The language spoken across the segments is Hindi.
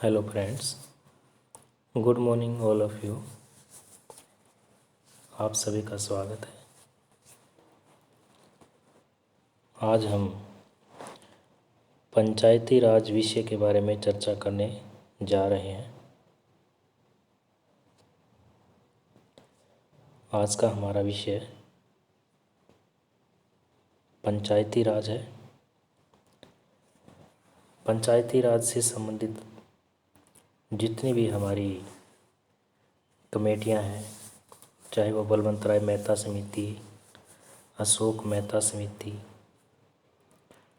Hello friends, good morning all of you. आप सभी का स्वागत है। आज हम पंचायती राज विषय के बारे में चर्चा करने जा रहे हैं। आज का हमारा विषय पंचायती राज है। पंचायती राज से संबंधित जितनी भी हमारी कमेटियां हैं, चाहे वो बलवंत राय मेहता समिति, अशोक मेहता समिति,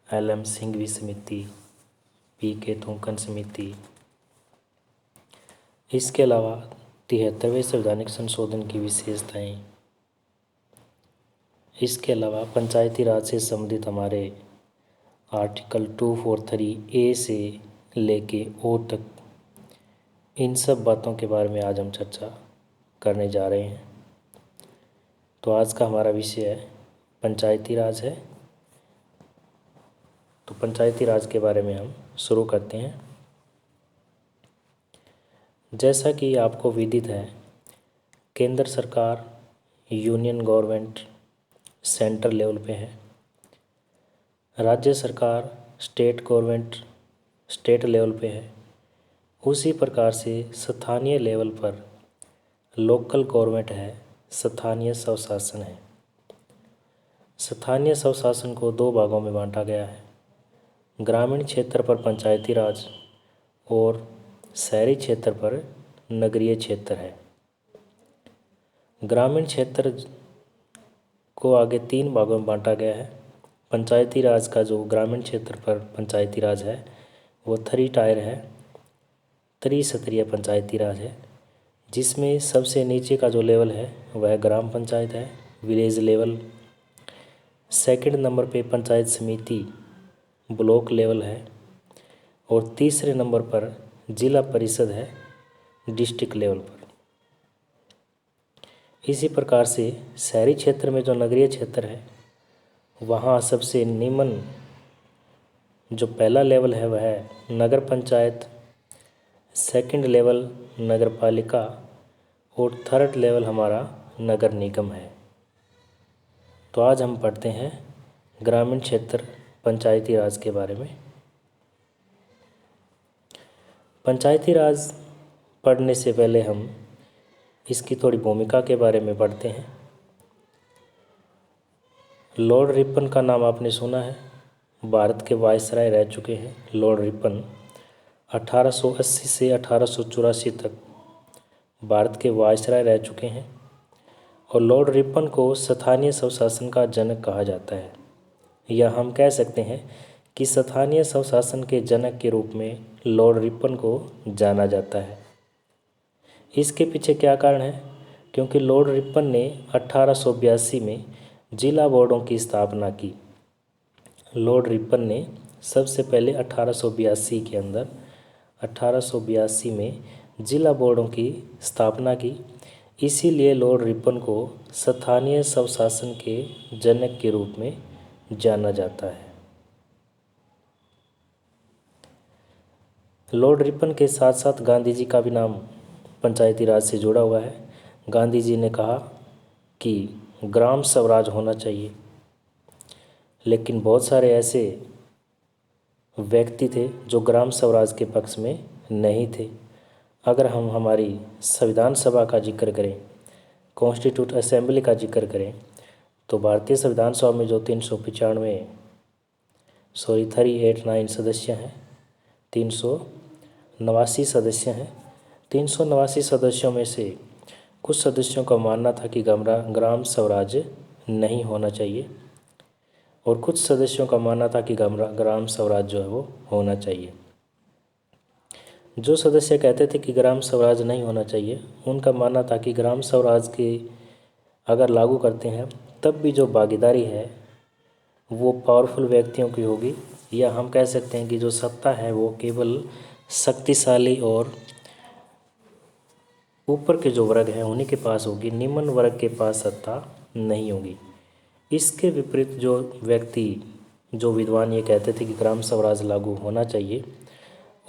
LM सिंघवी समिति, PK थोंकन समिति, इसके अलावा 73वें संवैधानिक संशोधन की विशेषताएं, इसके अलावा पंचायती राज से संबंधित हमारे आर्टिकल 243A से लेके O तक, इन सब बातों के बारे में आज हम चर्चा करने जा रहे हैं। तो आज का हमारा विषय है पंचायती राज है। तो पंचायती राज के बारे में हम शुरू करते हैं। जैसा कि आपको विदित है, केंद्र सरकार यूनियन गवर्नमेंट सेंटर लेवल पे है, राज्य सरकार स्टेट गवर्नमेंट स्टेट लेवल पे है। उसी प्रकार से स्थानीय लेवल पर लोकल गवर्नमेंट है, स्थानीय स्वशासन है। स्थानीय स्वशासन को दो भागों में बांटा गया है, ग्रामीण क्षेत्र पर पंचायती राज और शहरी क्षेत्र पर नगरीय क्षेत्र है। ग्रामीण क्षेत्र को आगे तीन भागों में बांटा गया है। पंचायती राज का जो ग्रामीण क्षेत्र पर पंचायती राज है वो 3 टायर है, त्रिस्तरीय पंचायती राज है, जिसमें सबसे नीचे का जो लेवल है वह ग्राम पंचायत है, विलेज लेवल। सेकंड नंबर पे पंचायत समिति ब्लॉक लेवल है और तीसरे नंबर पर जिला परिषद है, डिस्ट्रिक्ट लेवल पर। इसी प्रकार से शहरी क्षेत्र में जो नगरीय क्षेत्र है वहाँ सबसे निम्न जो पहला लेवल है वह नगर पंचायत, सेकंड लेवल नगर पालिका और थर्ड लेवल हमारा नगर निगम है। तो आज हम पढ़ते हैं ग्रामीण क्षेत्र पंचायती राज के बारे में। पंचायती राज पढ़ने से पहले हम इसकी थोड़ी भूमिका के बारे में पढ़ते हैं। लॉर्ड रिपन का नाम आपने सुना है, भारत के वायसराय रह चुके हैं। लॉर्ड रिपन 1880 से 1884 तक भारत के वायसराय रह चुके हैं और लॉर्ड रिपन को स्थानीय स्वशासन का जनक कहा जाता है, या हम कह सकते हैं कि स्थानीय स्वशासन के जनक के रूप में लॉर्ड रिपन को जाना जाता है। इसके पीछे क्या कारण है? क्योंकि लॉर्ड रिपन ने 1882 में जिला बोर्डों की स्थापना की। लॉर्ड रिपन ने सबसे पहले 1882 में जिला बोर्डों की स्थापना की। इसीलिए लॉर्ड रिपन को स्थानीय स्वशासन के जनक के रूप में जाना जाता है। लॉर्ड रिपन के साथ साथ गांधी जी का भी नाम पंचायती राज से जुड़ा हुआ है। गांधी जी ने कहा कि ग्राम स्वराज होना चाहिए, लेकिन बहुत सारे ऐसे व्यक्ति थे जो ग्राम स्वराज के पक्ष में नहीं थे। अगर हम हमारी संविधान सभा का जिक्र करें, कॉन्स्टिट्यूट असेंबली का जिक्र करें, तो भारतीय संविधान सभा में जो 389 सदस्य हैं, 389 सदस्य हैं। 389 सदस्यों में से कुछ सदस्यों का मानना था कि ग्राम स्वराज नहीं होना चाहिए और कुछ सदस्यों का मानना था कि ग्राम स्वराज जो है वो होना चाहिए। जो सदस्य कहते थे कि ग्राम स्वराज नहीं होना चाहिए, उनका मानना था कि ग्राम स्वराज के अगर लागू करते हैं तब भी जो भागीदारी है वो पावरफुल व्यक्तियों की होगी, या हम कह सकते हैं कि जो सत्ता है वो केवल शक्तिशाली और ऊपर के जो वर्ग हैं उन्हीं के पास होगी, निम्न वर्ग के पास सत्ता नहीं होगी। इसके विपरीत जो विद्वान ये कहते थे कि ग्राम स्वराज लागू होना चाहिए,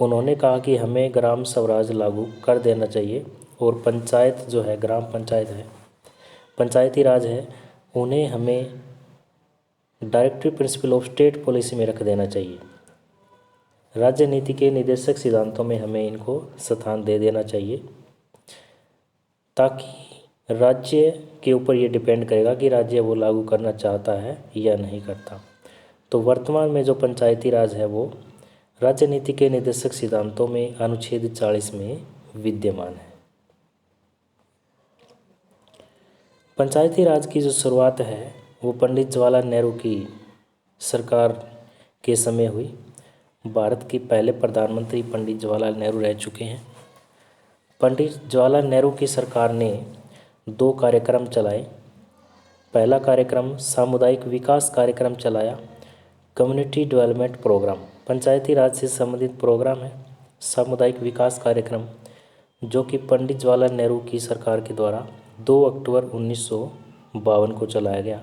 उन्होंने कहा कि हमें ग्राम स्वराज लागू कर देना चाहिए और पंचायत जो है, ग्राम पंचायत है, पंचायती राज है, उन्हें हमें directive principle of state policy में रख देना चाहिए। राज्य नीति के निर्देशक सिद्धांतों में हमें इनको स्थान दे देना चाहिए, ताकि राज्य के ऊपर ये डिपेंड करेगा कि राज्य वो लागू करना चाहता है या नहीं करता। तो वर्तमान में जो पंचायती राज है वो राज्य नीति के निर्देशक सिद्धांतों में अनुच्छेद 40 में विद्यमान है। पंचायती राज की जो शुरुआत है वो पंडित जवाहरलाल नेहरू की सरकार के समय हुई। भारत के पहले प्रधानमंत्री पंडित जवाहरलाल नेहरू रह चुके हैं। पंडित जवाहरलाल नेहरू की सरकार ने 2 कार्यक्रम चलाए। पहला कार्यक्रम सामुदायिक विकास कार्यक्रम चलाया, कम्युनिटी डेवलपमेंट प्रोग्राम, पंचायती राज से संबंधित प्रोग्राम है सामुदायिक विकास कार्यक्रम, जो कि पंडित जवाहरलाल नेहरू की सरकार के द्वारा 2 अक्टूबर 1952 को चलाया गया।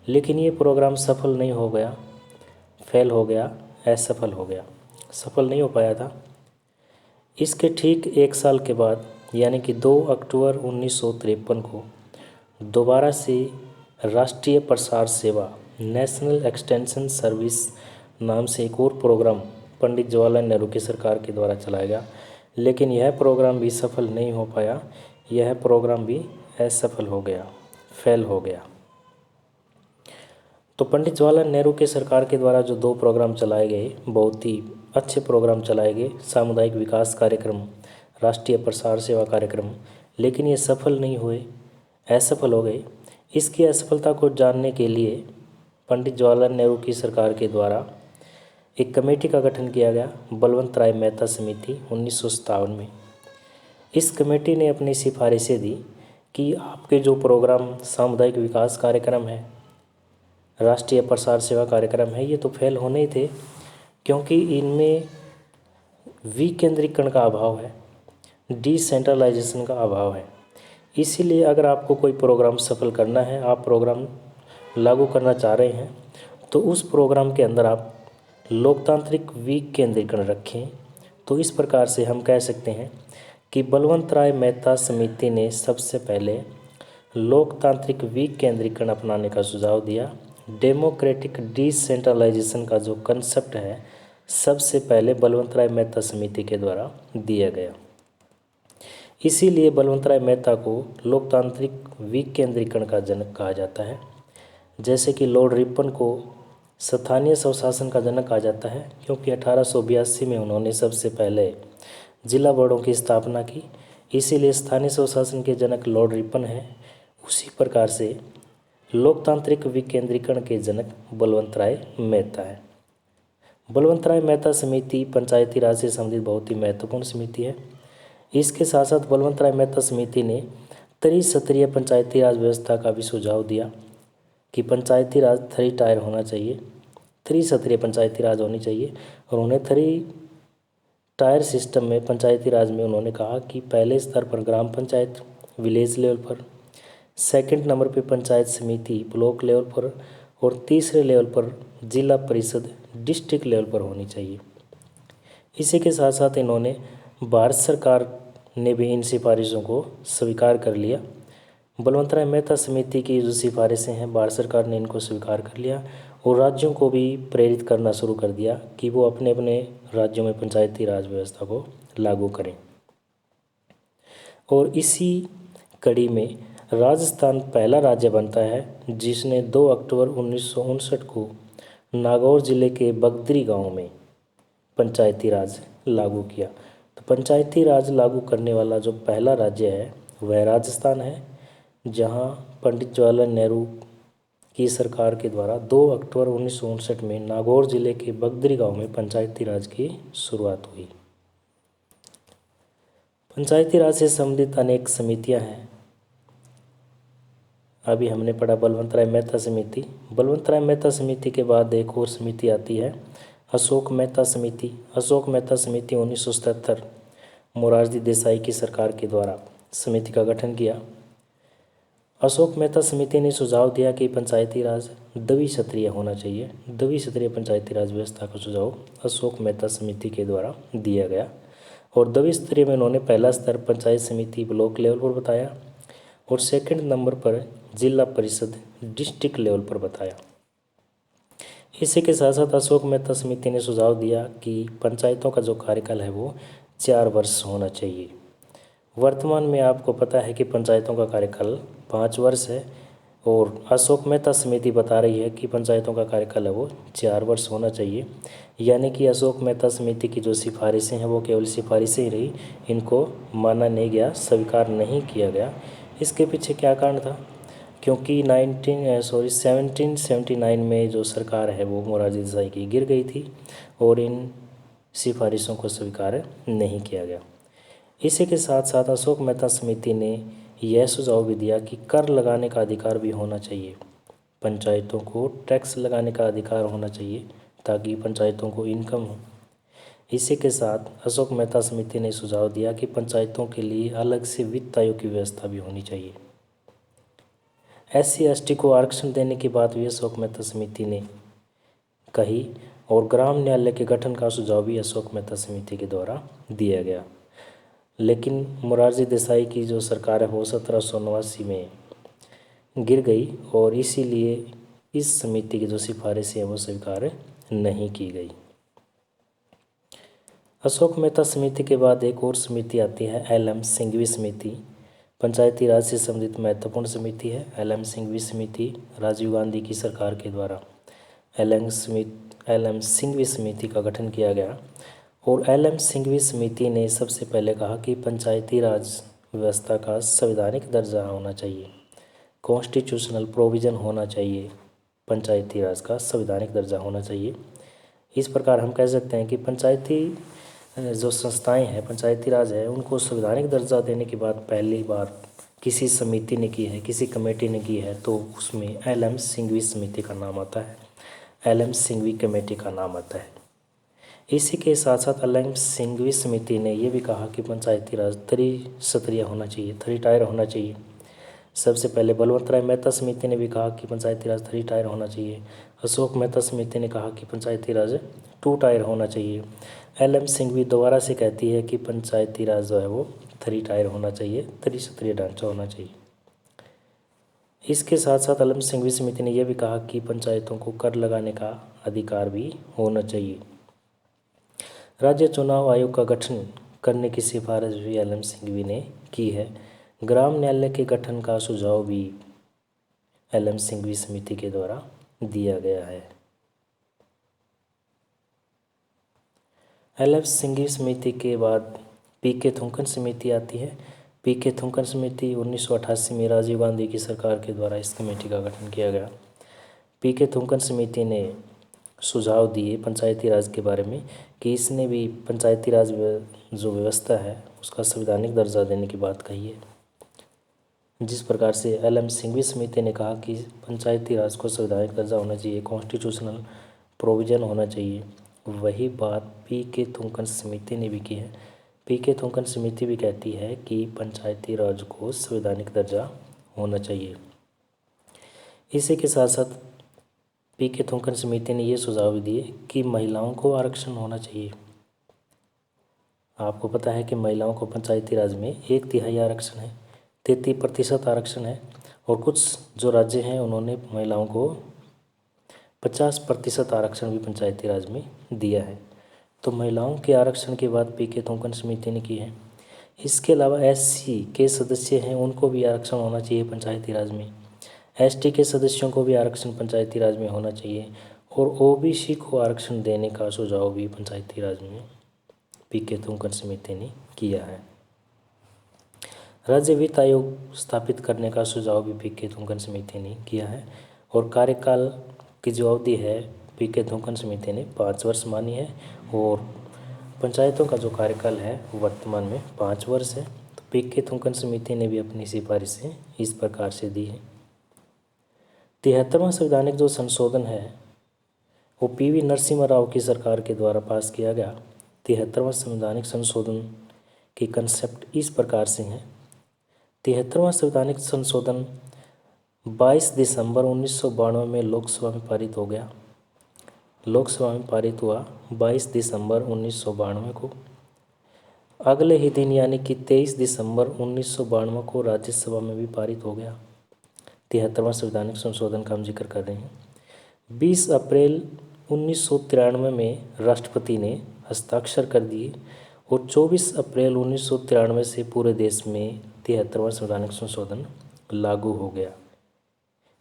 लेकिन ये प्रोग्राम सफल नहीं हो गया, फेल हो गया, असफल हो गया, सफल नहीं हो पाया था। इसके ठीक 1 साल के बाद यानी कि 2 अक्टूबर 1953 को दोबारा से राष्ट्रीय प्रसार सेवा, नेशनल एक्सटेंशन सर्विस नाम से एक और प्रोग्राम पंडित जवाहरलाल नेहरू की सरकार के द्वारा चलाया गया। लेकिन यह प्रोग्राम भी सफल नहीं हो पाया, यह प्रोग्राम भी असफल हो गया, फेल हो गया। तो पंडित जवाहरलाल नेहरू के सरकार के द्वारा जो 2 प्रोग्राम चलाए गए, बहुत ही अच्छे प्रोग्राम चलाए गए, सामुदायिक विकास कार्यक्रम, राष्ट्रीय प्रसार सेवा कार्यक्रम, लेकिन ये सफल नहीं हुए, असफल हो गए। इसकी असफलता को जानने के लिए पंडित जवाहरलाल नेहरू की सरकार के द्वारा एक कमेटी का गठन किया गया, बलवंत राय मेहता समिति, 1957 में। इस कमेटी ने अपनी सिफारिशें दी कि आपके जो प्रोग्राम सामुदायिक विकास कार्यक्रम है, राष्ट्रीय प्रसार सेवा कार्यक्रम है, ये तो फेल होने ही थे, क्योंकि इनमें विकेंद्रीकरण का अभाव है, डिसेंट्रलाइजेशन का अभाव है। इसीलिए अगर आपको कोई प्रोग्राम सफल करना है, आप प्रोग्राम लागू करना चाह रहे हैं, तो उस प्रोग्राम के अंदर आप लोकतांत्रिक विकेंद्रीकरण रखें। तो इस प्रकार से हम कह सकते हैं कि बलवंत राय मेहता समिति ने सबसे पहले लोकतांत्रिक विकेंद्रीकरण अपनाने का सुझाव दिया। डेमोक्रेटिक डिसेंट्रलाइजेशन का जो कंसेप्ट है, सबसे पहले बलवंत राय मेहता समिति के द्वारा दिया गया। इसीलिए बलवंत राय मेहता को लोकतांत्रिक विकेंद्रीकरण का जनक कहा जाता है। जैसे कि लॉर्ड रिपन को स्थानीय स्वशासन का जनक कहा जाता है, क्योंकि 1882 में उन्होंने सबसे पहले जिला बोर्डों की स्थापना की, इसीलिए स्थानीय स्वशासन के जनक लॉर्ड रिपन हैं। उसी प्रकार से लोकतांत्रिक विकेंद्रीकरण के जनक बलवंत राय मेहता है। बलवंत राय मेहता समिति पंचायती राज से संबंधित बहुत ही महत्वपूर्ण समिति है। इसके साथ साथ बलवंत राय मेहता समिति ने त्रिस्तरीय पंचायती राज व्यवस्था का भी सुझाव दिया कि पंचायती राज 3 टायर होना चाहिए, त्रिस्तरीय पंचायती राज होनी चाहिए। और उन्हें 3 टायर सिस्टम में पंचायती राज में उन्होंने कहा कि पहले स्तर पर ग्राम पंचायत विलेज लेवल पर, सेकंड नंबर पे पंचायत समिति ब्लॉक लेवल पर, और तीसरे लेवल पर जिला परिषद डिस्ट्रिक्ट लेवल पर होनी चाहिए। इसी के साथ साथ इन्होंने भारत सरकार ने भी इन सिफारिशों को स्वीकार कर लिया। बलवंत राय मेहता समिति की जो सिफारिशें हैं, भारत सरकार ने इनको स्वीकार कर लिया और राज्यों को भी प्रेरित करना शुरू कर दिया कि वो अपने अपने राज्यों में पंचायती राज व्यवस्था को लागू करें। और इसी कड़ी में राजस्थान पहला राज्य बनता है जिसने 2 अक्टूबर 1959 को नागौर जिले के बगदरी गांव में पंचायती राज लागू किया। तो पंचायती राज लागू करने वाला जो पहला राज्य है वह राजस्थान है, जहां पंडित जवाहरलाल नेहरू की सरकार के द्वारा 2 अक्टूबर 1959 में नागौर जिले के बगदरी गांव में पंचायती राज की शुरुआत हुई। पंचायती राज से संबंधित अनेक समितियां हैं। अभी हमने पढ़ा बलवंत राय मेहता समिति। बलवंत राय मेहता समिति के बाद एक और समिति आती है अशोक मेहता समिति। अशोक मेहता समिति 1977 मोरारजी देसाई की सरकार के द्वारा समिति का गठन किया। अशोक मेहता समिति ने सुझाव दिया कि पंचायती राज द्विस्तरीय होना चाहिए। द्विस्तरीय पंचायती राज व्यवस्था का सुझाव अशोक मेहता समिति के द्वारा दिया गया और द्विस्तरीय में उन्होंने पहला स्तर पंचायत समिति ब्लॉक लेवल पर बताया और सेकंड नंबर पर जिला परिषद डिस्ट्रिक्ट लेवल पर बताया। इसी के साथ साथ अशोक मेहता समिति ने सुझाव दिया कि पंचायतों का जो कार्यकाल है वो 4 वर्ष होना चाहिए। वर्तमान में आपको पता है कि पंचायतों का कार्यकाल 5 वर्ष है और अशोक मेहता समिति बता रही है कि पंचायतों का कार्यकाल है वो 4 वर्ष होना चाहिए। यानी कि अशोक मेहता समिति की जो सिफारिशें हैं वो केवल सिफारिशें ही रही, इनको माना नहीं गया, स्वीकार नहीं किया गया। इसके पीछे क्या कारण था? क्योंकि 1779 में जो सरकार है वो मोरारजी देसाई की गिर गई थी और इन सिफारिशों को स्वीकार नहीं किया गया। इसी के साथ साथ अशोक मेहता समिति ने यह सुझाव भी दिया कि कर लगाने का अधिकार भी होना चाहिए। पंचायतों को टैक्स लगाने का अधिकार होना चाहिए ताकि पंचायतों को इनकम हो। इसी के साथ अशोक मेहता समिति ने सुझाव दिया कि पंचायतों के लिए अलग से वित्त आयोग की व्यवस्था भी होनी चाहिए। SC ST को आरक्षण देने की बात भी अशोक मेहता समिति ने कही और ग्राम न्यायालय के गठन का सुझाव भी अशोक मेहता समिति के द्वारा दिया गया। लेकिन मोरारजी देसाई की जो सरकार है वो 1789 में गिर गई और इसीलिए इस समिति की जो सिफारिशें हैं वो स्वीकार नहीं की गई। अशोक मेहता समिति के बाद एक और समिति आती है LM सिंघवी समिति। पंचायती राज से संबंधित महत्वपूर्ण समिति है। LM सिंघवी समिति राजीव गांधी की सरकार के द्वारा LM सिंघवी समिति का गठन किया गया और LM सिंघवी समिति ने सबसे पहले कहा कि पंचायती राज व्यवस्था का संवैधानिक दर्जा होना चाहिए, कॉन्स्टिट्यूशनल प्रोविज़न होना चाहिए, पंचायती राज का संवैधानिक दर्जा होना चाहिए। इस प्रकार हम कह सकते हैं कि पंचायती जो संस्थाएं हैं, पंचायती राज है, उनको संवैधानिक दर्जा देने की बात पहली बार किसी समिति ने की है, किसी कमेटी ने की है, तो उसमें LM सिंघवी समिति का नाम आता है, LM सिंघवी कमेटी का नाम आता है। इसी के साथ साथ LM सिंघवी समिति ने ये भी कहा कि पंचायती राज त्रिस्तरीय होना चाहिए, 3 टायर होना चाहिए। सबसे पहले बलवंत राय मेहता समिति ने भी कहा कि पंचायती राज 3 टायर होना चाहिए। अशोक मेहता समिति ने कहा कि पंचायती राज 2 टायर होना चाहिए। LM सिंघवी दोबारा से कहती है कि पंचायती राज जो है वो 3 टायर होना चाहिए, त्रिस्तरीय ढांचा होना चाहिए। इसके साथ साथ LM सिंघवी समिति ने यह भी कहा कि पंचायतों को कर लगाने का अधिकार भी होना चाहिए। राज्य चुनाव आयोग का गठन करने की सिफारिश भी LM सिंघवी ने की है। ग्राम न्यायालय के गठन का सुझाव भी LM सिंघवी समिति के द्वारा दिया गया है। LM सिंघवी समिति के बाद PK थुंकन समिति आती है। PK थुंकन समिति 1988 में राजीव गांधी की सरकार के द्वारा इस कमेटी का गठन किया गया। PK थुंकन समिति ने सुझाव दिए पंचायती राज के बारे में कि इसने भी पंचायती राज जो व्यवस्था है उसका संवैधानिक दर्जा देने की बात कही है। जिस प्रकार से LM सिंघवी समिति ने कहा कि पंचायती राज को संवैधानिक दर्जा होना चाहिए, कॉन्स्टिट्यूशनल प्रोविज़न होना चाहिए, वही बात PK थुंकन समिति ने भी की है। PK थुंकन समिति भी कहती है कि पंचायती राज को संवैधानिक दर्जा होना चाहिए। इसी के साथ साथ PK थुंकन समिति ने ये सुझाव भी दिए कि महिलाओं को आरक्षण होना चाहिए। आपको पता है कि महिलाओं को पंचायती राज में 1/3 आरक्षण है, 33% आरक्षण है और कुछ जो राज्य हैं उन्होंने महिलाओं को 50% आरक्षण भी पंचायती राज में दिया है। तो महिलाओं के आरक्षण की बात PK थुंकन समिति ने की है। इसके अलावा SC के सदस्य हैं उनको भी आरक्षण होना चाहिए पंचायती राज में, ST के सदस्यों को भी आरक्षण पंचायती राज में होना चाहिए और OBC को आरक्षण देने का सुझाव भी पंचायती राज में PK थुंकन समिति ने किया है। राज्य वित्त आयोग स्थापित करने का सुझाव भी PK थुंकन समिति ने किया है और कार्यकाल की जो अवधि है PK थुंकन समिति ने 5 वर्ष मानी है और पंचायतों का जो कार्यकाल है वर्तमान में 5 वर्ष है। तो PK थुंकन समिति ने भी अपनी सिफारिशें इस प्रकार से दी है। 73वां संवैधानिक जो संशोधन है वो PV नरसिम्हा राव की सरकार के द्वारा पास किया गया। 73वां संवैधानिक संशोधन की कंसेप्ट इस प्रकार से हैं। 73वां संवैधानिक संशोधन 22 दिसंबर 1992 में लोकसभा में पारित हो गया। लोकसभा में पारित हुआ 22 दिसंबर 1992 को। अगले ही दिन यानी कि 23 दिसंबर 1992 को राज्यसभा में भी पारित हो गया। 73वां संवैधानिक संशोधन का हम जिक्र कर रहे हैं। 20 अप्रैल 1993 में राष्ट्रपति ने हस्ताक्षर कर दिए और 24 अप्रैल 1993 से पूरे देश में 73वां संवैधानिक संशोधन लागू हो गया।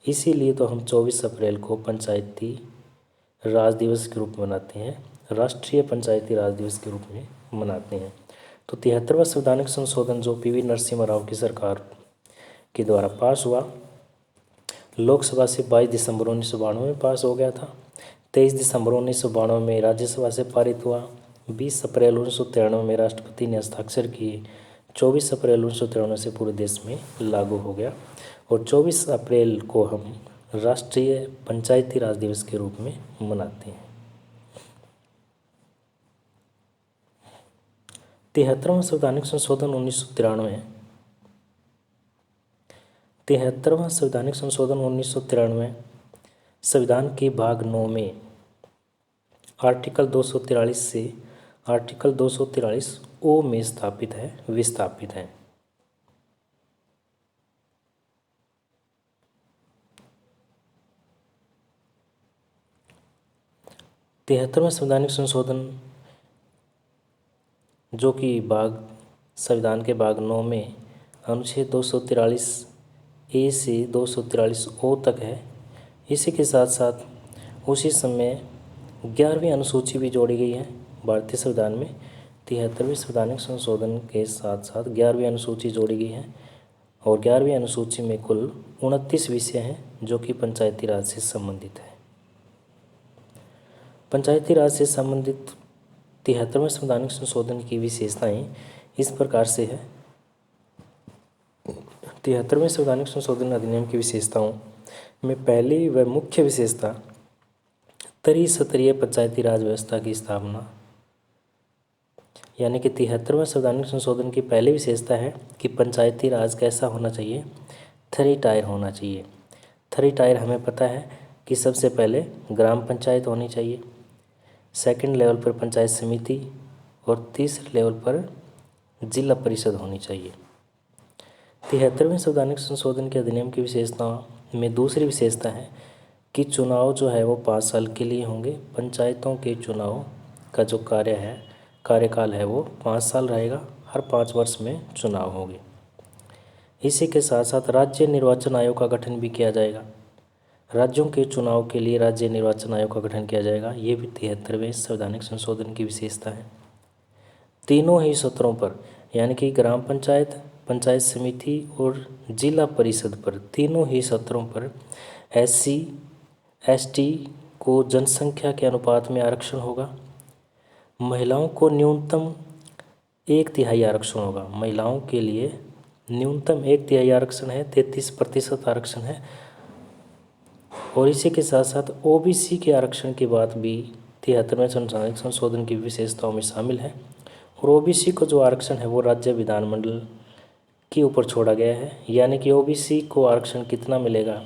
इसीलिए तो हम 24 अप्रैल को पंचायती राज दिवस के रूप में मनाते हैं, राष्ट्रीय पंचायती राज दिवस के रूप में मनाते हैं। तो 73वां संवैधानिक संशोधन जो पीवी नरसिम्हा राव की सरकार के द्वारा पास हुआ, लोकसभा से 22 दिसंबर 1992 में पास हो गया था। 23 दिसंबर 1992 में राज्यसभा से पारित हुआ। 20 अप्रैल 1993 में राष्ट्रपति ने हस्ताक्षर किए। 24 अप्रैल 1993 से पूरे देश में लागू हो गया और 24 अप्रैल को हम राष्ट्रीय पंचायती राज दिवस के रूप में मनाते हैं। 73वां संवैधानिक संशोधन 1993। 73वां संवैधानिक संशोधन 1993 संविधान के भाग 9 में आर्टिकल 243 से आर्टिकल 243 ओ में विस्थापित है। 73वां संवैधानिक संशोधन जो कि संविधान के भाग 9 में अनुच्छेद 243 ए से 243 ओ तक है। इसी के साथ साथ उसी समय 11वीं अनुसूची भी जोड़ी गई है भारतीय संविधान में। 73वें संवैधानिक संशोधन के साथ साथ 11वीं अनुसूची जोड़ी गई है और 11वीं अनुसूची में कुल 29 विषय हैं जो कि पंचायती राज से संबंधित है। पंचायती राज से संबंधित 73वें संवैधानिक संशोधन की विशेषताएं इस प्रकार से है। 73वें संवैधानिक संशोधन अधिनियम की विशेषताओं में पहली व मुख्य विशेषता त्रिस्तरीय पंचायती राज व्यवस्था की स्थापना, यानी कि 73वें संवैधानिक संशोधन की पहली विशेषता है कि पंचायती राज कैसा होना चाहिए, 3 टायर होना चाहिए। 3 टायर हमें पता है कि सबसे पहले ग्राम पंचायत होनी चाहिए, सेकंड लेवल पर पंचायत समिति और तीसरे लेवल पर जिला परिषद होनी चाहिए। 73वें संवैधानिक संशोधन के अधिनियम की विशेषताओं में दूसरी विशेषता है कि चुनाव जो है वो 5 साल के लिए होंगे। पंचायतों के चुनाव का जो कार्यकाल है वो 5 साल रहेगा, हर 5 वर्ष में चुनाव होंगे। इसी के साथ साथ राज्य निर्वाचन आयोग का गठन भी किया जाएगा। राज्यों के चुनाव के लिए राज्य निर्वाचन आयोग का गठन किया जाएगा। ये भी 73वें संवैधानिक संशोधन की विशेषता है। तीनों ही सत्रों पर यानी कि ग्राम पंचायत, पंचायत समिति और जिला परिषद पर तीनों ही सत्रों पर SC ST को जनसंख्या के अनुपात में आरक्षण होगा। महिलाओं को न्यूनतम 1/3 आरक्षण होगा। महिलाओं के लिए न्यूनतम 1/3 आरक्षण है, 33% आरक्षण है। और इसी के साथ साथ OBC के आरक्षण की बात भी 73वें संवैधानिक संशोधन की विशेषताओं में शामिल है। और OBC को जो आरक्षण है वो राज्य विधानमंडल के ऊपर छोड़ा गया है, यानी कि OBC को आरक्षण कितना मिलेगा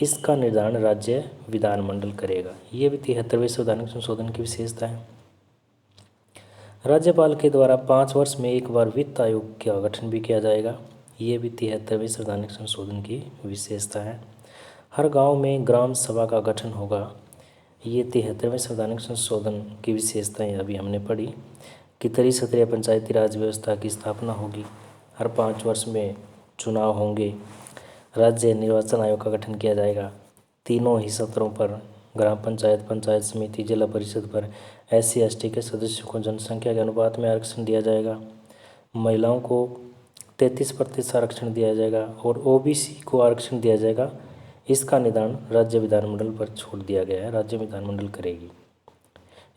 इसका निर्धारण राज्य विधानमंडल करेगा। ये भी 73वें संवैधानिक संशोधन की विशेषता है। राज्यपाल के द्वारा 5 वर्ष में एक बार वित्त आयोग का गठन भी किया जाएगा। ये भी 73वें संवैधानिक संशोधन की विशेषता है। हर गांव में ग्राम सभा का गठन होगा। ये 73वें संवैधानिक संशोधन की विशेषताएं अभी हमने पढ़ी कि त्रिस्तरीय पंचायती राज व्यवस्था की स्थापना होगी, हर 5 वर्ष में चुनाव होंगे, राज्य निर्वाचन आयोग का गठन किया जाएगा, तीनों ही सत्रों पर ग्राम पंचायत, पंचायत समिति, जिला परिषद पर SC ST के सदस्यों को जनसंख्या के अनुपात में आरक्षण दिया जाएगा, महिलाओं को 33% आरक्षण दिया जाएगा और OBC को आरक्षण दिया जाएगा। इसका निर्धारण राज्य विधानमंडल पर छोड़ दिया गया है, राज्य विधानमंडल करेगी।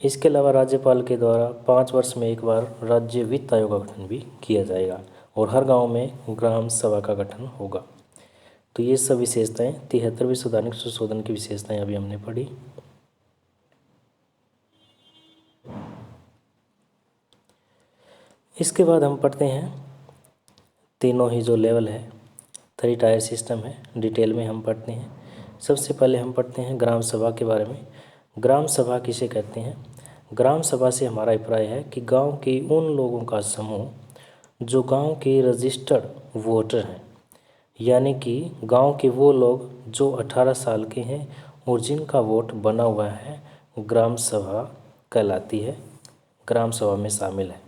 इसके अलावा राज्यपाल के द्वारा 5 वर्ष में एक बार राज्य वित्त आयोग का गठन भी किया जाएगा और हर गांव में ग्राम सभा का गठन होगा। तो ये सब विशेषताएं 73वें संवैधानिक संशोधन की विशेषताएं अभी हमने पढ़ी। इसके बाद हम पढ़ते हैं तीनों ही जो लेवल है 3 टायर सिस्टम है, डिटेल में हम पढ़ते हैं। सबसे पहले हम पढ़ते हैं ग्राम सभा के बारे में। ग्राम सभा किसे कहते हैं? ग्राम सभा से हमारा अभिप्राय है कि गांव के उन लोगों का समूह जो गांव के रजिस्टर्ड वोटर हैं, यानी कि गांव के वो लोग जो 18 साल के हैं और जिनका वोट बना हुआ है, ग्राम सभा कहलाती है, ग्राम सभा में शामिल है।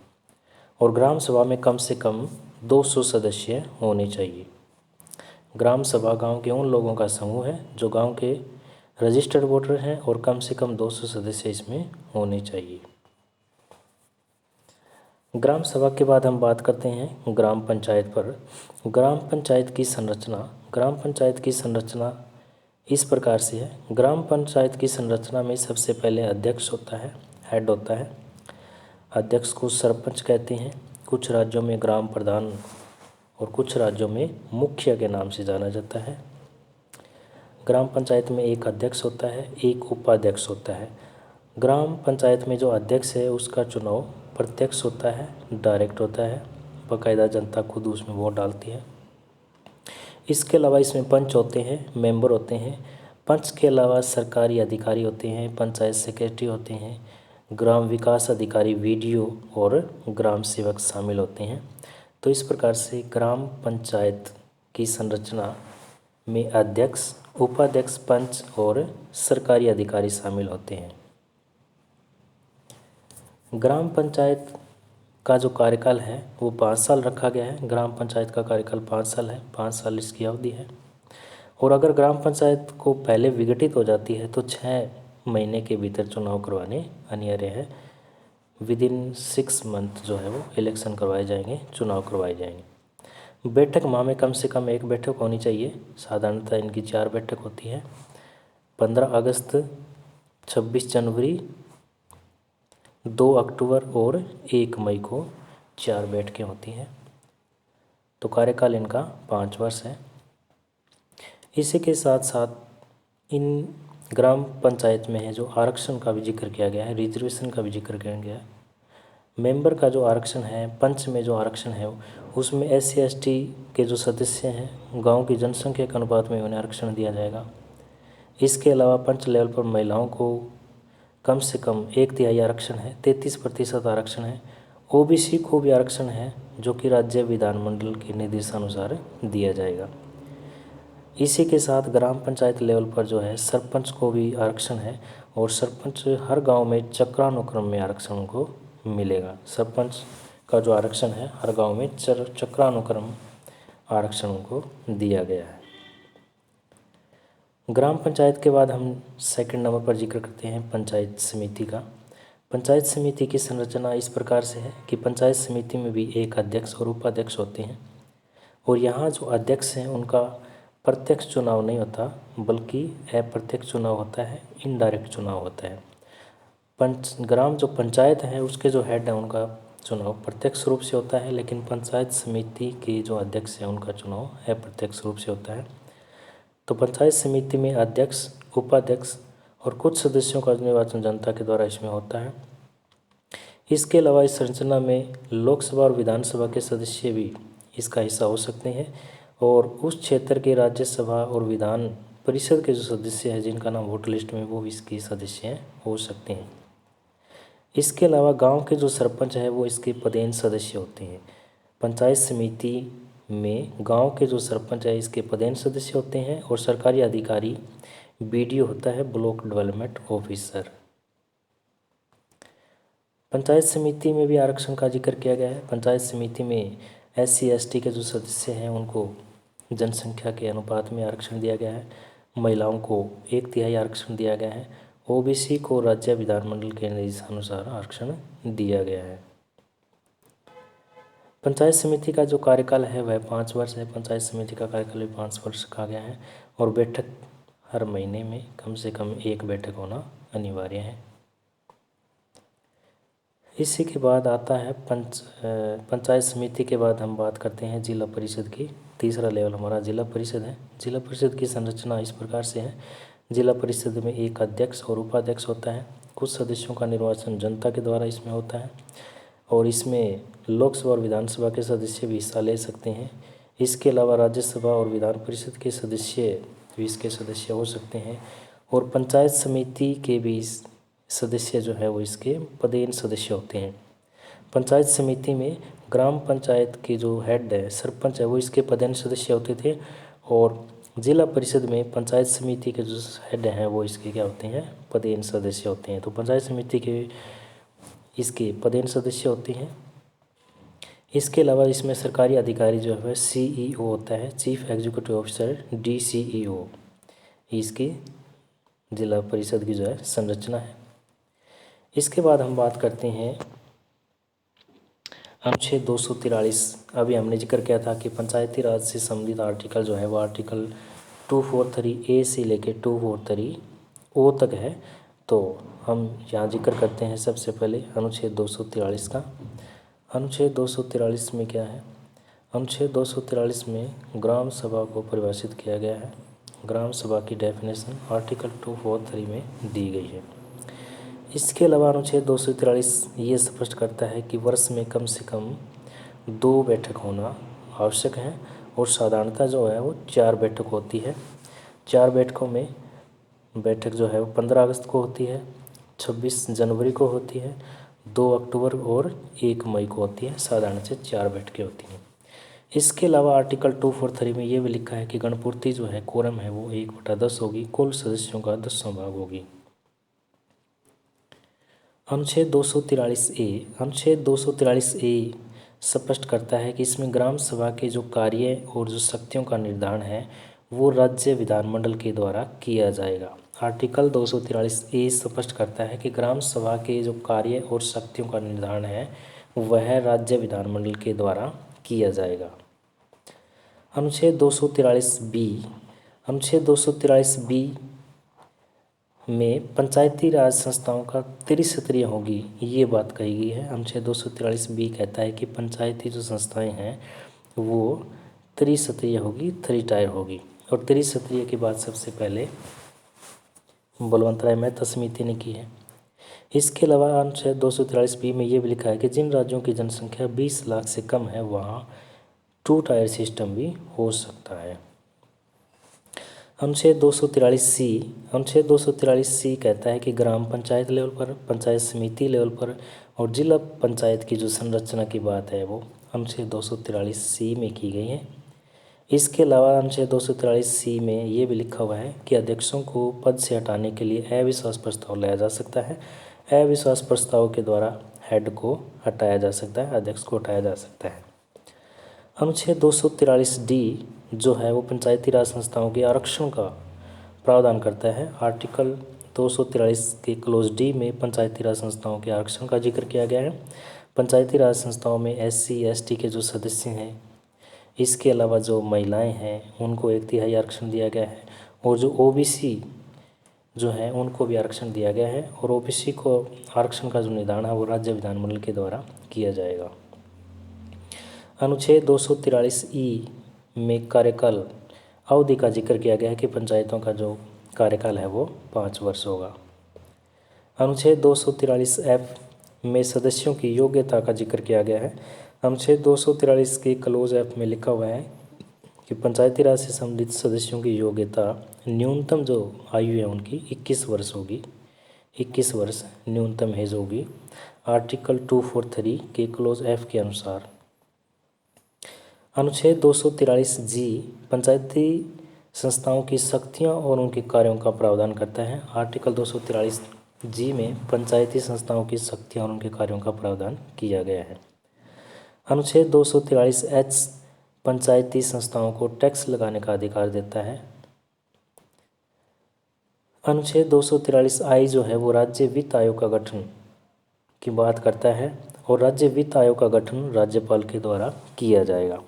और ग्राम सभा में कम से कम 200 सदस्य होने चाहिए। ग्राम सभा गांव के उन लोगों का समूह है जो गांव के रजिस्टर्ड वोटर हैं और कम से कम 200 सदस्य इसमें होने चाहिए। ग्राम सभा के बाद हम बात करते हैं ग्राम पंचायत पर। ग्राम पंचायत की संरचना। ग्राम पंचायत की संरचना इस प्रकार से है। ग्राम पंचायत की संरचना में सबसे पहले अध्यक्ष होता है, हेड होता है। अध्यक्ष को सरपंच कहते हैं। कुछ राज्यों में ग्राम प्रधान और कुछ राज्यों में मुखिया के नाम से जाना जाता है। ग्राम पंचायत में एक अध्यक्ष होता है, एक उपाध्यक्ष होता है। ग्राम पंचायत में जो अध्यक्ष है उसका चुनाव प्रत्यक्ष होता है, डायरेक्ट होता है, बाकायदा जनता खुद उसमें वोट डालती है। इसके अलावा इसमें पंच होते हैं, मेंबर होते हैं। पंच के अलावा सरकारी अधिकारी होते हैं, पंचायत सेक्रेटरी होते हैं, ग्राम विकास अधिकारी, वीडीओ और ग्राम सेवक शामिल होते हैं। तो इस प्रकार से ग्राम पंचायत की संरचना में अध्यक्ष, उपाध्यक्ष, पंच और सरकारी अधिकारी शामिल होते हैं। ग्राम पंचायत का जो कार्यकाल है वो 5 साल रखा गया है। ग्राम पंचायत का कार्यकाल 5 साल है, 5 साल इसकी अवधि है। और अगर ग्राम पंचायत को पहले विघटित हो जाती है तो 6 महीने के भीतर चुनाव करवाने अनिवार्य है। विदिन 6 मंथ जो है वो इलेक्शन करवाए जाएंगे, चुनाव करवाए जाएंगे। बैठक माह में कम से कम 1 बैठक होनी चाहिए। साधारणतः इनकी 4 बैठक होती है। 15 अगस्त, 26 जनवरी, 2 अक्टूबर और 1 मई को 4 बैठकें होती हैं। तो कार्यकाल इनका 5 वर्ष है। इसी के साथ साथ इन ग्राम पंचायत में है जो आरक्षण का भी जिक्र किया गया है, रिजर्वेशन का भी जिक्र किया गया है। मेंबर का जो आरक्षण है, पंच में जो आरक्षण है उसमें SC ST के जो सदस्य हैं गांव की जनसंख्या के अनुपात में उन्हें आरक्षण दिया जाएगा। इसके अलावा पंच लेवल पर महिलाओं को कम से कम 1/3 आरक्षण है, 33% आरक्षण है। OBC को भी आरक्षण है जो कि राज्य विधानमंडल के निर्देशानुसार दिया जाएगा। इसी के साथ ग्राम पंचायत लेवल पर जो है सरपंच को भी आरक्षण है और सरपंच हर गांव में चक्रानुक्रम में आरक्षण को मिलेगा। सरपंच का जो आरक्षण है हर गांव में चक्रानुक्रम आरक्षण को दिया गया है। ग्राम पंचायत के बाद हम सेकंड नंबर पर जिक्र करते हैं पंचायत समिति का। पंचायत समिति की संरचना इस प्रकार से है कि पंचायत समिति में भी एक अध्यक्ष और उपाध्यक्ष होते हैं और यहाँ जो अध्यक्ष हैं उनका प्रत्यक्ष चुनाव नहीं होता बल्कि अप्रत्यक्ष चुनाव होता है, इनडायरेक्ट चुनाव होता है। ग्राम जो पंचायत है उसके जो हेड हैं उनका चुनाव प्रत्यक्ष रूप से होता है, लेकिन पंचायत समिति के जो अध्यक्ष हैं उनका चुनाव अप्रत्यक्ष रूप से होता है। तो पंचायत समिति में अध्यक्ष, उपाध्यक्ष और कुछ सदस्यों का निर्वाचन जनता के द्वारा इसमें होता है। इसके अलावा इस संरचना में लोकसभा और विधानसभा के सदस्य भी इसका हिस्सा हो सकते हैं और उस क्षेत्र के राज्यसभा और विधान परिषद के जो सदस्य हैं जिनका नाम वोटर लिस्ट में वो इसके सदस्य हो सकते हैं। इसके अलावा गांव के जो सरपंच है वो इसके पदेन सदस्य होते हैं। पंचायत समिति में गांव के जो सरपंच है इसके पदेन सदस्य होते हैं और सरकारी अधिकारी BDO होता है, ब्लॉक डेवलपमेंट ऑफिसर। पंचायत समिति में भी आरक्षण का जिक्र किया गया है। पंचायत समिति में SC ST के जो सदस्य हैं उनको जनसंख्या के अनुपात में आरक्षण दिया गया है। महिलाओं को 1/3 आरक्षण दिया गया है। OBC को राज्य विधानमंडल के निर्देशानुसार आरक्षण दिया गया है। पंचायत समिति का जो कार्यकाल है वह 5 वर्ष है। पंचायत समिति का कार्यकाल भी 5 वर्ष रखा गया है और बैठक हर महीने में कम से कम 1 बैठक होना अनिवार्य है। इसी के बाद आता है पंचायत समिति के बाद हम बात करते हैं जिला परिषद की। तीसरा लेवल हमारा जिला परिषद है। जिला परिषद की संरचना इस प्रकार से है। जिला परिषद में एक अध्यक्ष और उपाध्यक्ष होता है। कुछ सदस्यों का निर्वाचन जनता के द्वारा इसमें होता है और इसमें लोकसभा और विधानसभा के सदस्य भी हिस्सा ले सकते हैं। इसके अलावा राज्यसभा और विधान परिषद के सदस्य 20 के सदस्य हो सकते हैं, और पंचायत समिति के भी सदस्य जो है वो इसके पदेन सदस्य होते हैं। पंचायत समिति में ग्राम पंचायत के जो हेड है, सरपंच है, वो इसके पदेन सदस्य होते थे, और जिला परिषद में पंचायत समिति के जो हेड हैं वो इसके क्या होते हैं, पदेन सदस्य होते हैं। तो पंचायत समिति के इसके पदेन सदस्य होते हैं। इसके अलावा इसमें सरकारी अधिकारी जो है CEO होता है, चीफ एग्जीक्यूटिव ऑफिसर DCEO, इसकी जिला परिषद की जो है संरचना है। इसके बाद हम बात करते हैं अनुच्छेद 243। अभी हमने जिक्र किया था कि पंचायती राज से संबंधित आर्टिकल जो है वो आर्टिकल 243A से लेकर 243O तक है। तो हम यहाँ जिक्र करते हैं सबसे पहले अनुच्छेद 243 का। अनुच्छेद 243 में क्या है? अनुच्छेद 243 में ग्राम सभा को परिभाषित किया गया है। ग्राम सभा की डेफिनेशन आर्टिकल 243 में दी गई है। इसके अलावा अनुच्छेद 243 ये स्पष्ट करता है कि वर्ष में कम से कम 2 बैठक होना आवश्यक है, और साधारणतः जो है वो 4 बैठक होती है। 4 बैठकों में बैठक जो है वो 15 अगस्त को होती है, 26 जनवरी को होती है, 2 अक्टूबर और 1 मई को होती है। साधारण से 4 बैठकें होती हैं। इसके अलावा आर्टिकल 243 में ये भी लिखा है कि गणपूर्ति जो है कोरम है वो 1/10 होगी, कुल सदस्यों का 10वां भाग होगी। अनुच्छेद 243A। अनुच्छेद 243A स्पष्ट करता है कि इसमें ग्राम सभा के जो कार्य और जो शक्तियों का निर्धारण है वो राज्य विधानमंडल के द्वारा किया जाएगा। आर्टिकल 243A स्पष्ट करता है कि ग्राम सभा के जो कार्य और शक्तियों का निर्धारण है वह राज्य विधानमंडल के द्वारा किया जाएगा। अनुच्छेद 243B। अनुच्छेद 243B में पंचायती राज संस्थाओं का त्रिस्तरीय होगी, ये बात कही गई है। अनुच्छेद 243B कहता है कि पंचायती जो संस्थाएं हैं वो त्रिस्तरीय होगी, 3 टायर होगी। और त्रिस्तरीय की बात सबसे पहले बलवंत राय मेहता समिति ने की है। इसके अलावा अनुच्छेद 243B में ये भी लिखा है कि जिन राज्यों की जनसंख्या 20 लाख से कम है वहाँ 2 टायर सिस्टम भी हो सकता है। अनुच्छेद 243C। अनुच्छेद 243C कहता है कि ग्राम पंचायत लेवल पर, पंचायत समिति लेवल पर और जिला पंचायत की जो संरचना की बात है वो अनुच्छेद 243C में की गई है। इसके अलावा अनुच्छेद 243C में ये भी लिखा हुआ है कि अध्यक्षों को पद से हटाने के लिए अविश्वास प्रस्ताव लाया जा सकता है। अविश्वास प्रस्ताव के द्वारा हेड को हटाया जा सकता है, अध्यक्ष को हटाया जा सकता है। अनुच्छेद 243D जो है वो पंचायती राज संस्थाओं के आरक्षण का प्रावधान करता है। आर्टिकल 243 के क्लोज D में पंचायती राज संस्थाओं के आरक्षण का जिक्र किया गया है। पंचायती राज संस्थाओं में SC ST के जो सदस्य हैं, इसके अलावा जो महिलाएं हैं उनको 1/3 आरक्षण दिया गया है, और जो OBC जो है उनको भी आरक्षण दिया गया है। और OBC को आरक्षण का जो निर्धारण है वो राज्य विधानमंडल के द्वारा किया जाएगा। अनुच्छेद 243E में कार्यकाल अवधि का जिक्र किया गया है कि पंचायतों का जो कार्यकाल है वो 5 वर्ष होगा। अनुच्छेद 243F में सदस्यों की योग्यता का जिक्र किया गया है। अनुच्छेद 243 के क्लोज F में लिखा हुआ है कि पंचायती राज से संबंधित सदस्यों की योग्यता न्यूनतम जो आयु है उनकी 21 वर्ष होगी, 21 वर्ष न्यूनतम एज होगी आर्टिकल 243 के क्लोज F के अनुसार। अनुच्छेद 243G पंचायती संस्थाओं की शक्तियाँ और उनके कार्यों का प्रावधान करता है। आर्टिकल 243G में पंचायती संस्थाओं की शक्तियाँ और उनके कार्यों का प्रावधान किया गया है। अनुच्छेद 243H पंचायती संस्थाओं को टैक्स लगाने का अधिकार देता है। अनुच्छेद 243I जो है वो राज्य वित्त आयोग का गठन की बात करता है, और राज्य वित्त आयोग का गठन राज्यपाल के द्वारा किया जाएगा।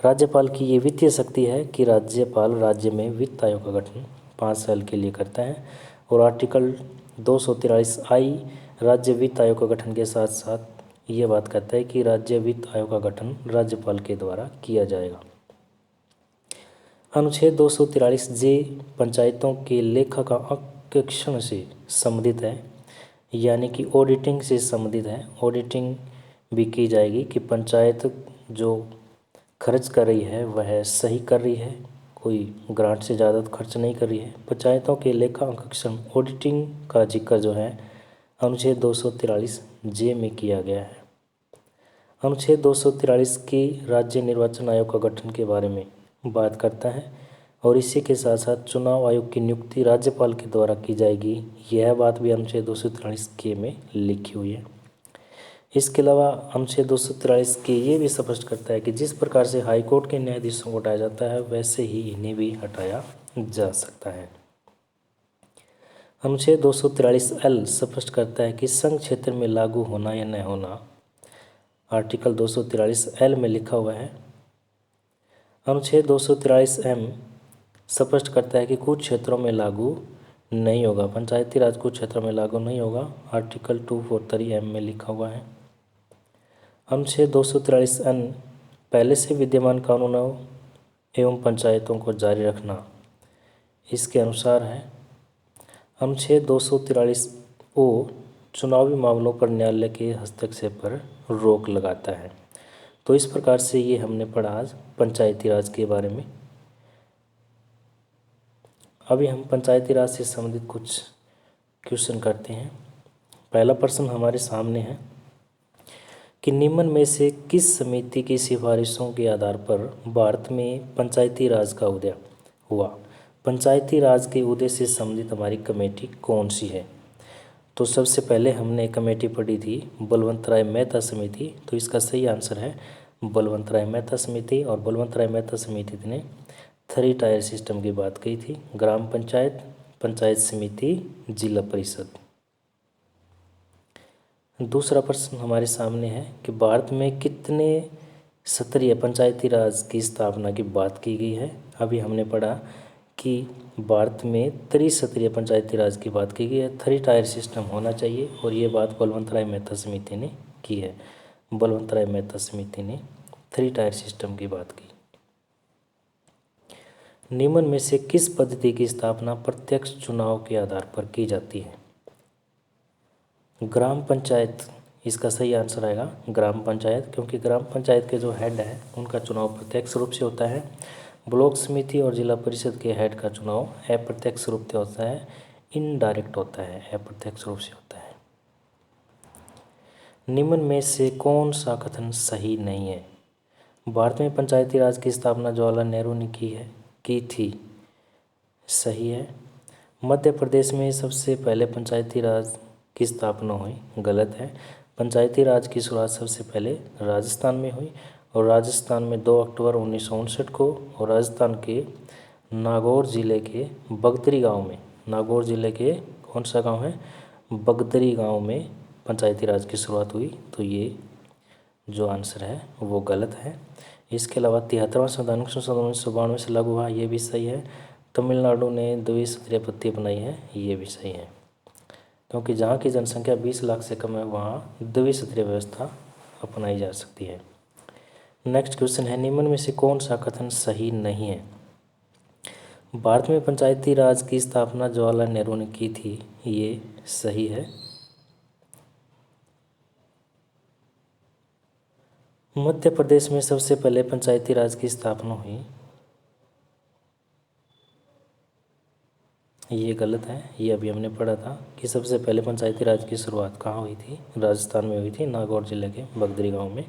राज्यपाल की ये वित्तीय शक्ति है कि राज्यपाल राज्य में वित्त आयोग का गठन 5 साल के लिए करता है। और आर्टिकल 243I राज्य वित्त आयोग का गठन के साथ साथ ये बात करता है कि राज्य वित्त आयोग का गठन राज्यपाल के द्वारा किया जाएगा। अनुच्छेद 243J पंचायतों के लेखा का अंकेक्षण से संबंधित है, यानी कि ऑडिटिंग से संबंधित है। ऑडिटिंग भी की जाएगी कि पंचायत जो खर्च कर रही है वह सही कर रही है, कोई ग्रांट से ज़्यादा तो खर्च नहीं कर रही है। पंचायतों के लेखा अंकन ऑडिटिंग का जिक्र जो है अनुच्छेद 243 जे में किया गया है। अनुच्छेद 243 की राज्य निर्वाचन आयोग का गठन के बारे में बात करता है और इसी के साथ साथ चुनाव आयोग की नियुक्ति राज्यपाल के द्वारा की जाएगी, यह बात भी अनुच्छेद 243 के में लिखी हुई है। इसके अलावा अनुच्छेद 243 के ये भी स्पष्ट करता है कि जिस प्रकार से हाईकोर्ट के न्यायाधीशों को हटाया जाता है वैसे ही इन्हें भी हटाया जा सकता है। अनुच्छेद 243L स्पष्ट करता है कि संघ क्षेत्र में लागू होना या न होना, आर्टिकल 243L में लिखा हुआ है। अनुच्छेद 243M स्पष्ट करता है कि कुछ क्षेत्रों में लागू नहीं होगा, पंचायती राज कुछ क्षेत्रों में लागू नहीं होगा, आर्टिकल 243M में लिखा हुआ है। अनुच्छेद 243N पहले से विद्यमान कानूनों एवं पंचायतों को जारी रखना इसके अनुसार है। अनुच्छेद 243O चुनावी मामलों पर न्यायालय के हस्तक्षेप पर रोक लगाता है। तो इस प्रकार से ये हमने पढ़ा आज पंचायती राज के बारे में। अभी हम पंचायती राज से संबंधित कुछ क्वेश्चन करते हैं। पहला प्रश्न हमारे सामने है कि निम्न में से किस समिति की सिफारिशों के आधार पर भारत में पंचायती राज का उदय हुआ। पंचायती राज के उदय से संबंधित हमारी कमेटी कौन सी है। तो सबसे पहले हमने कमेटी पढ़ी थी बलवंत राय मेहता समिति, तो इसका सही आंसर है बलवंत राय मेहता समिति। और बलवंत राय मेहता समिति ने 3 टायर सिस्टम की बात कही थी, ग्राम पंचायत, पंचायत समिति, जिला परिषद। दूसरा प्रश्न हमारे सामने है कि भारत में कितने स्तरीय पंचायती राज की स्थापना की बात की गई है। अभी हमने पढ़ा कि भारत में त्रिस्तरीय पंचायती राज की बात की गई है, 3 टायर सिस्टम होना चाहिए, और ये बात बलवंत राय मेहता समिति ने की है। बलवंत राय मेहता समिति ने 3 टायर सिस्टम की बात की। निम्न में से किस पद्धति की स्थापना प्रत्यक्ष चुनाव के आधार पर की जाती है। ग्राम पंचायत इसका सही आंसर आएगा ग्राम पंचायत, क्योंकि ग्राम पंचायत के जो हेड है उनका चुनाव प्रत्यक्ष रूप से होता है। ब्लॉक समिति और जिला परिषद के हेड का चुनाव अप्रत्यक्ष रूप से होता है, इनडायरेक्ट होता है, अप्रत्यक्ष रूप से होता है। निम्न में से कौन सा कथन सही नहीं है। भारत में पंचायती राज की स्थापना जवाहरलाल नेहरू ने की थी, सही है। मध्य प्रदेश में सबसे पहले पंचायती राज की स्थापना हुई, गलत है। पंचायती राज की शुरुआत सबसे पहले राजस्थान में हुई, और राजस्थान में 2 अक्टूबर 1959 को, और राजस्थान के नागौर जिले के बगदरी गांव में, नागौर जिले के कौन सा गांव है, बगदरी गांव में पंचायती राज की शुरुआत हुई। तो ये जो आंसर है वो गलत है। इसके अलावा 73वां संविधान संशोधन 1992 से लागू हुआ, ये भी सही है। तमिलनाडु ने द्विस्तरीय पद्धति अपनाई है, ये भी सही है, क्योंकि जहाँ की जनसंख्या 20 लाख से कम है वहाँ द्विस्तरीय व्यवस्था अपनाई जा सकती है। नेक्स्ट क्वेश्चन है निम्न में से कौन सा कथन सही नहीं है। भारत में पंचायती राज की स्थापना जवाहरलाल नेहरू ने की थी, ये सही है। मध्य प्रदेश में सबसे पहले पंचायती राज की स्थापना हुई, ये गलत है। ये अभी हमने पढ़ा था कि सबसे पहले पंचायती राज की शुरुआत कहाँ हुई थी, राजस्थान में हुई थी, नागौर जिले के बगदरी गांव में।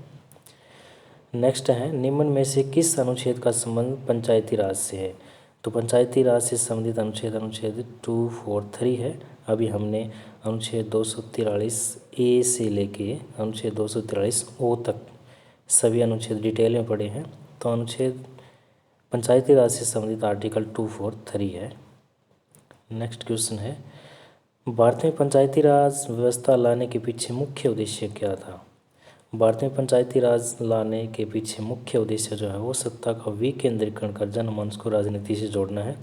नेक्स्ट है निम्न में से किस अनुच्छेद का संबंध पंचायती राज से है। तो पंचायती राज से संबंधित अनुच्छेद 243 है। अभी हमने अनुच्छेद 243A से लेके अनुच्छेद 243O तक सभी अनुच्छेद डिटेल में पढ़े हैं। तो अनुच्छेद पंचायती राज से संबंधित आर्टिकल 243 है। नेक्स्ट क्वेश्चन है भारत में पंचायती राज व्यवस्था लाने के पीछे मुख्य उद्देश्य क्या था। भारत में पंचायती राज लाने के पीछे मुख्य उद्देश्य जो है वो सत्ता का विकेंद्रीकरण कर जनमानस को राजनीति से जोड़ना है।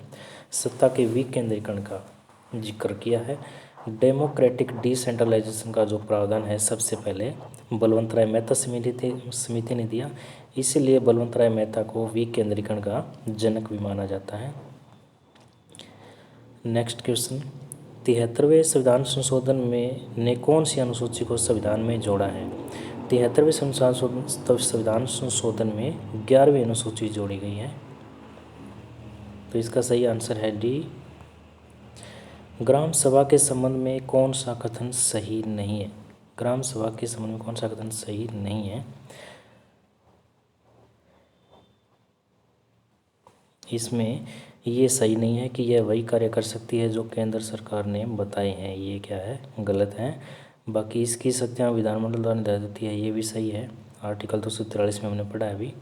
सत्ता के विकेंद्रीकरण का जिक्र किया है। डेमोक्रेटिक डिसेंट्रलाइजेशन का जो प्रावधान है सबसे पहले बलवंत राय मेहता समिति ने दिया, इसीलिए बलवंत राय मेहता को विकेंद्रीकरण का जनक भी माना जाता है। नेक्स्ट क्वेश्चन 73वें संविधान संशोधन में ने कौन सी अनुसूची को संविधान में जोड़ा है। 73वें संविधान संशोधन में 11वीं अनुसूची जोड़ी गई है। तो इसका सही आंसर है डी। ग्राम सभा के संबंध में कौन सा कथन सही नहीं है? ग्राम सभा के संबंध में कौन सा कथन सही नहीं है? इसमें ये सही नहीं है कि यह वही कार्य कर सकती है जो केंद्र सरकार ने बताए हैं, ये क्या है? गलत है। बाकी इसकी शक्तियाँ विधानमंडल द्वारा निर्धारित होती है, ये भी सही है। आर्टिकल 243 में हमने पढ़ा है अभी।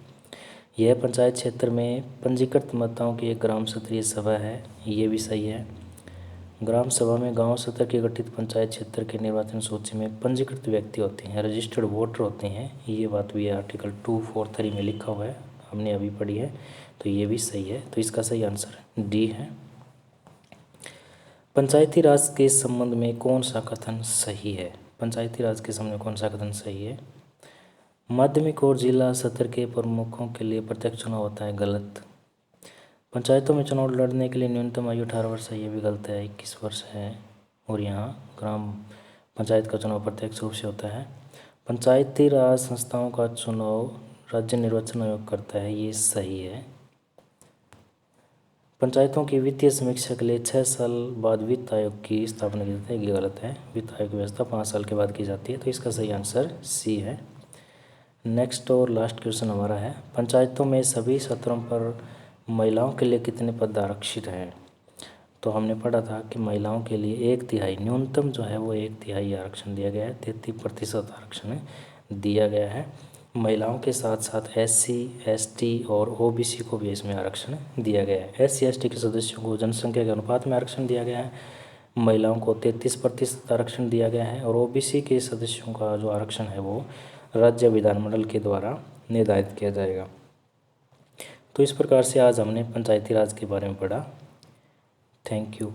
यह पंचायत क्षेत्र में पंजीकृत मतदाताओं की एक ग्राम स्तरीय सभा है, ये भी सही है। ग्राम सभा में गांव स्तर की गठित पंचायत क्षेत्र के निर्वाचन सूची में पंजीकृत व्यक्ति होते हैं, रजिस्टर्ड वोटर होते हैं, ये बात भी आर्टिकल 243 में लिखा हुआ है, हमने अभी पढ़ी है। तो ये भी सही है। तो इसका सही आंसर डी है। पंचायती राज के संबंध में कौन सा कथन सही है? पंचायती राज के संबंध में कौन सा कथन सही है? माध्यमिक और जिला स्तर के प्रमुखों के लिए प्रत्यक्ष चुनाव होता है, गलत। पंचायतों में चुनाव लड़ने के लिए न्यूनतम आयु 18 वर्ष है, ये भी गलत है, 21 वर्ष है। और यहाँ ग्राम पंचायत का चुनाव प्रत्यक्ष रूप से होता है। पंचायती राज संस्थाओं का चुनाव राज्य निर्वाचन आयोग करता है, ये सही है। पंचायतों की वित्तीय समीक्षा के लिए 6 साल बाद वित्त आयोग की स्थापना की जाती है, ये गलत है। वित्त आयोग की व्यवस्था 5 साल के बाद की जाती है। तो इसका सही आंसर सी है। नेक्स्ट और लास्ट क्वेश्चन हमारा है, पंचायतों में सभी सत्रों पर महिलाओं के लिए कितने पद आरक्षित हैं? तो हमने पढ़ा था कि महिलाओं के लिए 1/3 न्यूनतम जो है वो 1/3 आरक्षण दिया गया है, 33% आरक्षण दिया गया है। महिलाओं के साथ साथ SC, ST और OBC को भी इसमें आरक्षण दिया गया है। SC, ST के सदस्यों को जनसंख्या के अनुपात में आरक्षण दिया गया है। महिलाओं को 33% आरक्षण दिया गया है और OBC के सदस्यों का जो आरक्षण है वो राज्य विधानमंडल के द्वारा निर्धारित किया जाएगा। तो इस प्रकार से आज हमने पंचायती राज के बारे में पढ़ा। Thank you.